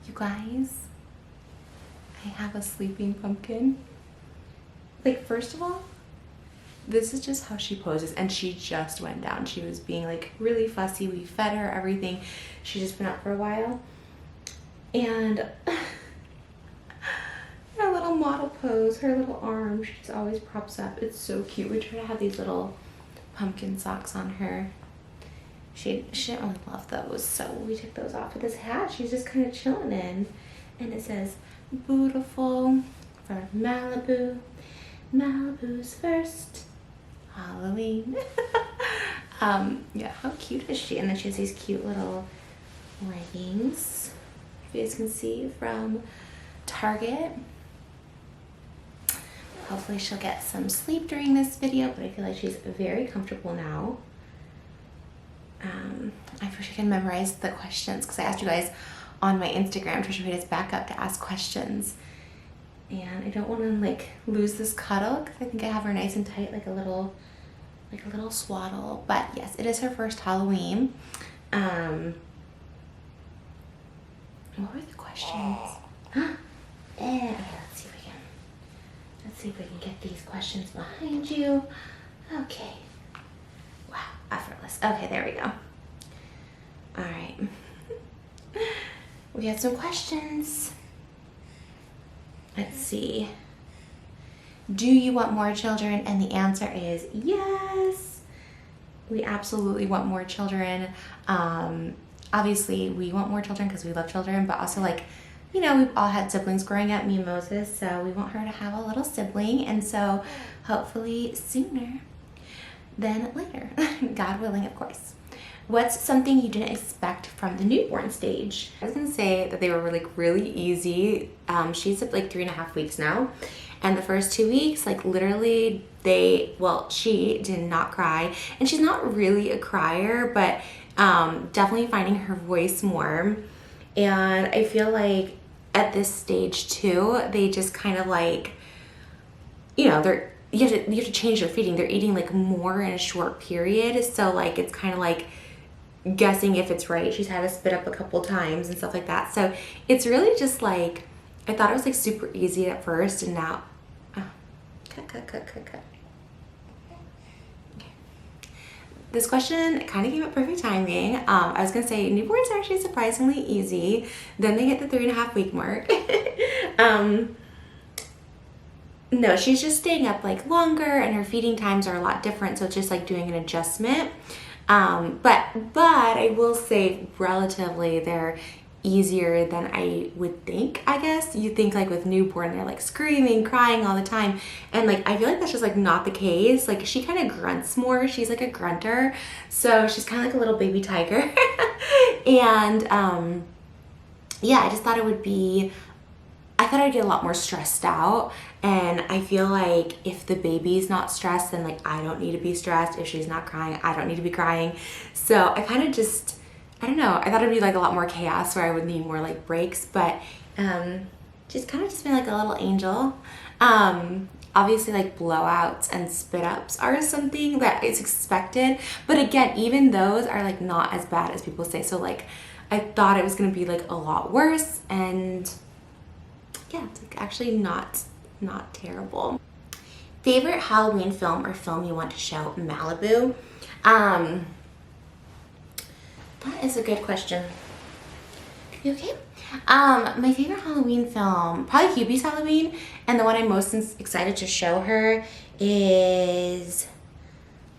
You guys, I have a sleeping pumpkin. Like, first of all, this is just how she poses, and she just went down. She was being like really fussy. We fed her everything. She's just been up for a while. And her little model pose, her little arm, she just always props up. It's so cute. We try to have these little pumpkin socks on her. She didn't really love those, so we took those off. With this hat, she's just kind of chilling in. And it says, beautiful for Malibu. Malibu's first Halloween. Yeah, how cute is she? And then she has these cute little leggings, if you guys can see, from Target. Hopefully she'll get some sleep during this video, but I feel like she's very comfortable now. I wish I can memorize the questions, because I asked you guys on my Instagram. Trisha made us back up to ask questions. And I don't want to like lose this cuddle, because I think I have her nice and tight, like a little swaddle. But yes, it is her first Halloween. What were the questions? Okay, let's see if we can get these questions behind you. Okay. Wow, effortless. Okay, there we go. All right. We had some questions. Let's see. Do you want more children? And the answer is yes. We absolutely want more children. Obviously, we want more children because we love children, but also, like, you know, we've all had siblings growing up, me and Moses, so we want her to have a little sibling, and so hopefully sooner than later. God willing, of course. What's something you didn't expect from the newborn stage? I was gonna say that they were really easy. She's at like 3.5 weeks now, and the first 2 weeks, like literally she did not cry, and she's not really a crier, but definitely finding her voice more. And I feel like at this stage too, they just kind of like, you know, you have to change their feeding. They're eating like more in a short period, so like it's kind of like guessing if it's right. She's had to spit up a couple times and stuff like that. So it's really just like, I thought it was like super easy at first, and now cut. This question kind of came at perfect timing. I was gonna say newborns are actually surprisingly easy. Then they get the 3.5 week mark. No, she's just staying up like longer, and her feeding times are a lot different, so it's just like doing an adjustment. But I will say relatively they're easier than I would think, I guess. You think like with newborn, they're like screaming, crying all the time. And like, I feel like that's just like not the case. Like she kind of grunts more. She's like a grunter. So she's kind of like a little baby tiger. And, yeah, I just thought I thought I'd get a lot more stressed out. And I feel like if the baby's not stressed, then like I don't need to be stressed. If she's not crying, I don't need to be crying. So I kind of just, I don't know, I thought it'd be like a lot more chaos where I would need more like breaks, but she's kind of just been like a little angel. Obviously like blowouts and spit ups are something that is expected, but again, even those are like not as bad as people say. So like I thought it was gonna be like a lot worse, and yeah, it's like actually not terrible. Favorite Halloween film or film you want to show Malibu? That is a good question. You okay? My favorite Halloween film, probably Hubie's Halloween, and the one I'm most excited to show her is,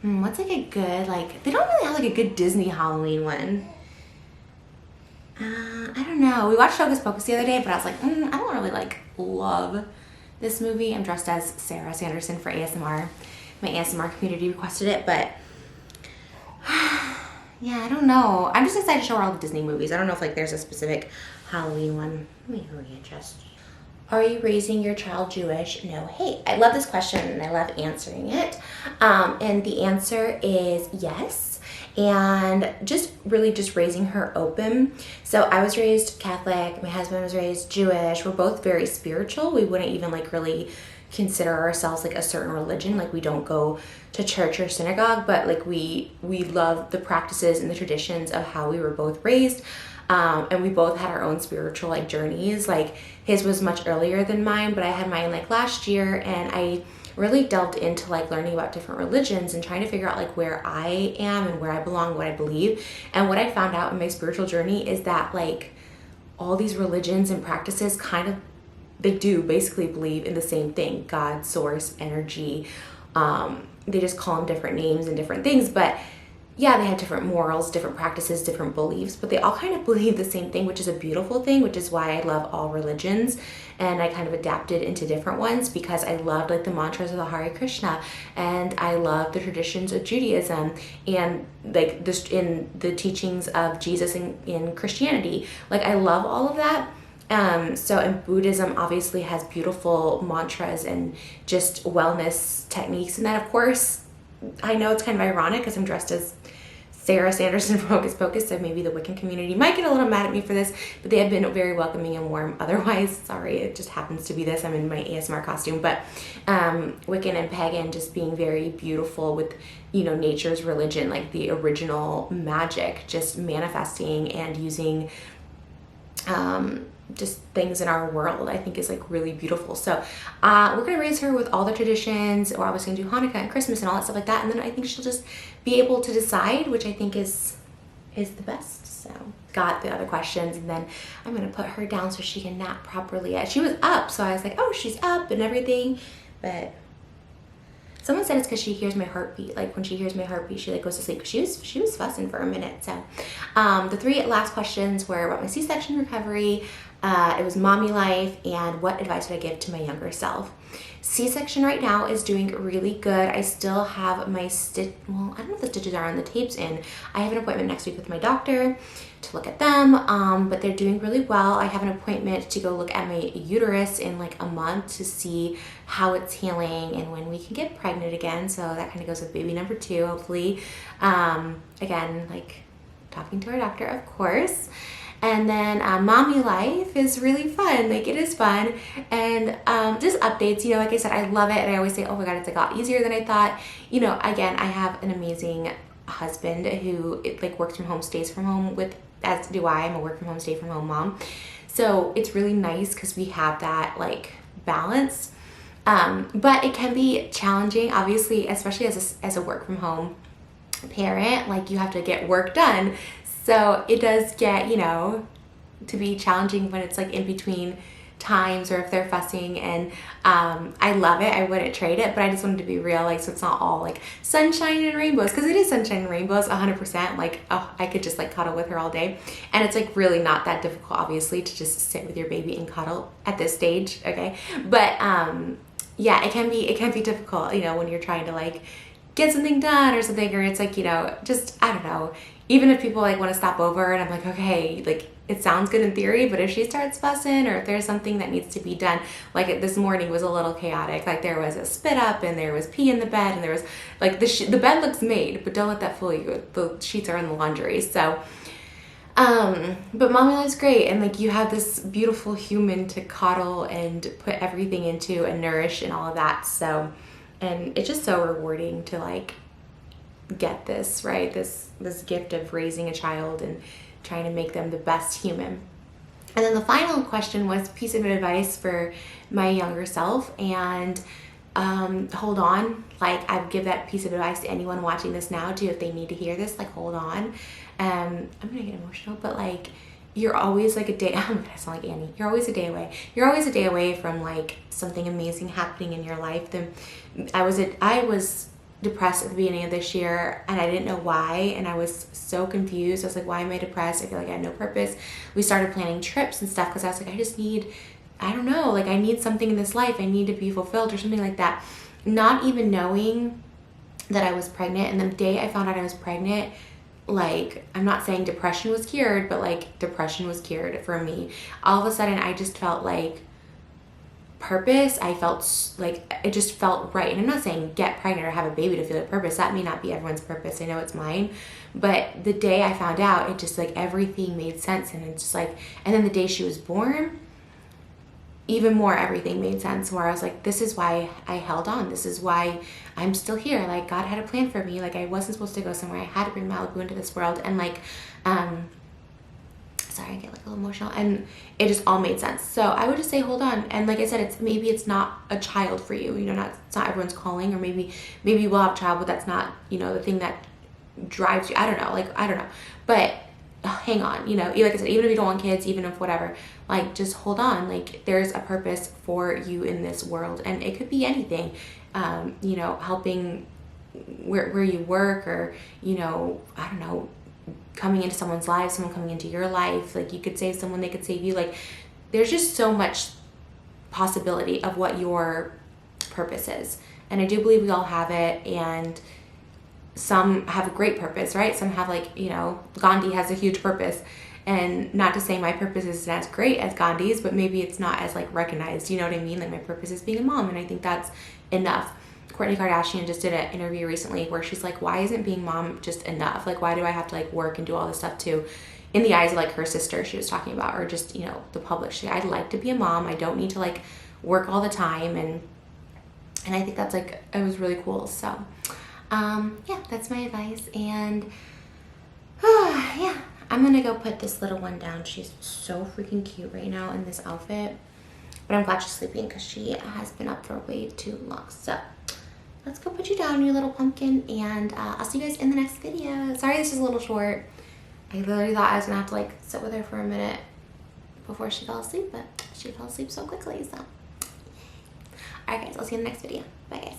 what's like a good, like, they don't really have like a good Disney Halloween one. I don't know. We watched Hocus Pocus the other day, but I was like, I don't really like love this movie. I'm dressed as Sarah Sanderson for ASMR. My ASMR community requested it, but yeah, I don't know. I'm just excited to show her all the Disney movies. I don't know if like there's a specific Halloween one. Let me readjust. Are you raising your child Jewish? No. Hey, I love this question and I love answering it. And the answer is yes. And just really just raising her open. So I was raised Catholic. My husband was raised Jewish. We're both very spiritual. We wouldn't even like really consider ourselves like a certain religion. Like we don't go to church or synagogue, but like we love the practices and the traditions of how we were both raised. And we both had our own spiritual like journeys. Like his was much earlier than mine, but I had mine like last year, and I really delved into like learning about different religions and trying to figure out like where I am and where I belong, what I believe. And what I found out in my spiritual journey is that like all these religions and practices kind of, they do basically believe in the same thing: God, source, energy. They just call them different names and different things, but yeah, they have different morals, different practices, different beliefs, but they all kind of believe the same thing, which is a beautiful thing, which is why I love all religions. And I kind of adapted into different ones because I loved like the mantras of the Hare Krishna, and I love the traditions of Judaism, and like this in the teachings of Jesus in Christianity. Like I love all of that. So and Buddhism obviously has beautiful mantras and just wellness techniques. And then of course, I know it's kind of ironic because I'm dressed as Sarah Sanderson from Hocus Pocus, so maybe the Wiccan community might get a little mad at me for this, but they have been very welcoming and warm otherwise. Sorry, it just happens to be this. I'm in my ASMR costume, but Wiccan and pagan just being very beautiful with, you know, nature's religion, like the original magic, just manifesting and using just things in our world, I think is like really beautiful. So we're gonna raise her with all the traditions. We're obviously gonna do Hanukkah and Christmas and all that stuff like that, and then I think she'll just be able to decide, which I think is the best. So got the other questions, and then I'm gonna put her down so she can nap properly. She was up, so I was like, oh, she's up and everything, but someone said it's because she hears my heartbeat. Like when she hears my heartbeat, she like goes to sleep. She was fussing for a minute. So the 3 last questions were about my C-section recovery. It was mommy life, and what advice would I give to my younger self. C-section right now is doing really good. I still have my stitch. Well, I don't know if the stitches are on, the tape's in. I have an appointment next week with my doctor to look at them, but they're doing really well. I have an appointment to go look at my uterus in like a month to see how it's healing and when we can get pregnant again. So that kind of goes with baby number 2, hopefully. Again, like talking to our doctor, of course. And then mommy life is really fun. Like it is fun. And just updates, you know, like I said, I love it. And I always say, oh my God, it's like a lot easier than I thought. You know, again, I have an amazing husband who like works from home, stays from home with, as do I. I'm a work from home, stay from home mom. So it's really nice because we have that like balance. But it can be challenging, obviously, especially as a work from home parent. Like you have to get work done. So it does get, you know, to be challenging when it's like in between times or if they're fussing, and I love it. I wouldn't trade it, but I just wanted to be real, like, so it's not all like sunshine and rainbows, because it is sunshine and rainbows 100%. Like, oh, I could just like cuddle with her all day, and it's like really not that difficult, obviously, to just sit with your baby and cuddle at this stage, okay? But yeah, it can be difficult, you know, when you're trying to like get something done or something, or it's like, you know, just, I don't know, even if people like want to stop over and I'm like, okay, like it sounds good in theory, but if she starts fussing or if there's something that needs to be done, like this morning was a little chaotic. Like there was a spit up and there was pee in the bed and there was like the bed looks made, but don't let that fool you. The sheets are in the laundry. So, but mommy life's great. And like you have this beautiful human to coddle and put everything into and nourish and all of that. So, and it's just so rewarding to like get this, right? This gift of raising a child and trying to make them the best human. And then the final question was piece of advice for my younger self, and hold on. Like I would give that piece of advice to anyone watching this now too, if they need to hear this, like hold on. I'm gonna get emotional, but like you're always like a day, I'm gonna sound like Annie, you're always a day away. You're always a day away from like something amazing happening in your life. I was depressed at the beginning of this year, and I didn't know why, and I was so confused. I was like, why am I depressed? I feel like I had no purpose. We started planning trips and stuff because I was like, I don't know, like I need something in this life. I need to be fulfilled or something like that. Not even knowing that I was pregnant, and the day I found out I was pregnant, like, I'm not saying depression was cured, but like depression was cured for me. All of a sudden, I just felt like purpose. I felt like it just felt right. And I'm not saying get pregnant or have a baby to feel like purpose. That may not be everyone's purpose. I know it's mine. But the day I found out, it just like everything made sense. And it's just like, and then the day she was born, even more everything made sense, where I was like, this is why I held on. This is why I'm still here. Like God had a plan for me. Like I wasn't supposed to go somewhere. I had to bring Malibu into this world. And like, sorry, I get like a little emotional, and it just all made sense. So I would just say, hold on. And like I said, maybe it's not a child for you, it's not everyone's calling, or maybe you will have a child, but that's not, the thing that drives you. I don't know, but hang on, like I said, even if you don't want kids, even if whatever, like just hold on, like there's a purpose for you in this world, and it could be anything, helping where you work, or, I don't know, coming into someone's life, someone coming into your life, like you could save someone, they could save you. Like there's just so much possibility of what your purpose is. And I do believe we all have it, and some have a great purpose, right? Some have like, Gandhi has a huge purpose, and not to say my purpose isn't as great as Gandhi's, but maybe it's not as like recognized, you know what I mean? Like my purpose is being a mom, and I think that's enough. Kourtney Kardashian just did an interview recently where she's like, why isn't being mom just enough? Like, why do I have to like work and do all this stuff too? In the eyes of like her sister she was talking about, or just, the public. I'd like to be a mom. I don't need to like work all the time. And I think that's like, it was really cool. So, yeah, that's my advice. And, yeah, I'm going to go put this little one down. She's so freaking cute right now in this outfit. But I'm glad she's sleeping because she has been up for way too long. So let's go put you down, you little pumpkin, and I'll see you guys in the next video. Sorry this is a little short. I literally thought I was gonna have to like sit with her for a minute before she fell asleep, but she fell asleep so quickly, so. Alright guys, I'll see you in the next video. Bye guys.